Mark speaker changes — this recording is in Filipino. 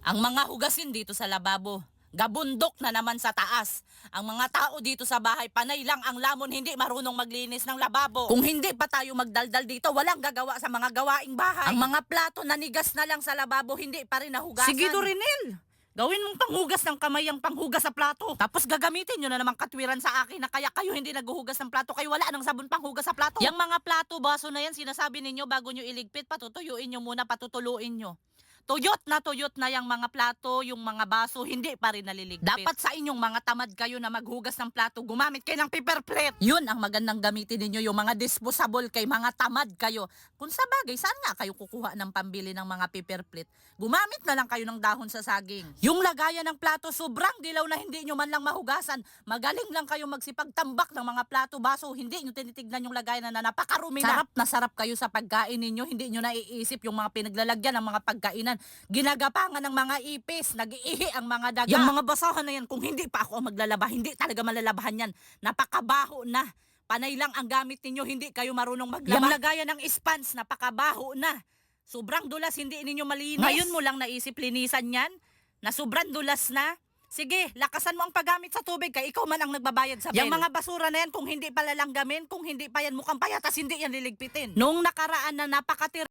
Speaker 1: Ang mga hugasin dito sa lababo, gabundok na naman sa taas. Ang mga tao dito sa bahay, panay lang ang lamon, hindi marunong maglinis ng lababo. Kung hindi pa tayo magdaldal dito, walang gagawa sa mga gawaing bahay. Ang mga plato nanigas na lang sa lababo, hindi pa rin nahugasan. Sige, Dorinel! Gawin mong panghugas ng kamay ang panghugas sa plato. Tapos gagamitin nyo na namang katwiran sa akin na kaya kayo hindi naghuhugas ng plato. Kayo wala ng sabon panghugas sa plato. Yang mga plato, baso na yan, sinasabi ninyo bago nyo iligpit, patutuyuin nyo muna, patutuluin nyo. Tuyot na yung mga plato, yung mga baso, hindi pa rin naliligpit. Dapat sa inyong mga tamad kayo na maghugas ng plato, gumamit kayo ng paper plate. Yun ang magandang gamitin ninyo, yung mga disposable kay mga tamad kayo. Kung sa bagay, saan nga kayo kukuha ng pambili ng mga paper plate? Gumamit na lang kayo ng dahon sa saging. Yung lagayan ng plato, sobrang dilaw na hindi nyo man lang mahugasan. Magaling lang kayo magsipagtambak ng mga plato, baso, hindi nyo tinitignan yung lagayan na napakarumi na. Sarap na sarap kayo sa pagkain ninyo, hindi nyo naiisip yung mga pinaglalagyan ng mga pagkainan. Ginagapangan ng mga ipis, nag-iihi ang mga daga. Yung mga basahan na yan, kung hindi pa ako maglalaba, hindi talaga malalabahan yan. Napakabaho na. Panay lang ang gamit ninyo, hindi kayo marunong maglaba. Yung lagayan ng spans, napakabaho na. Sobrang dulas, hindi ninyo malinis. Ngayon mo lang naisip linisan yan, na sobrang dulas na. Sige, lakasan mo ang paggamit sa tubig kay ikaw man ang nagbabayad sa bill. Yung mga basura na yan, kung hindi pa lalanggamin, kung hindi pa yan mukhang payatas, hindi yan liligpitin. Noong nakaraan na napakatir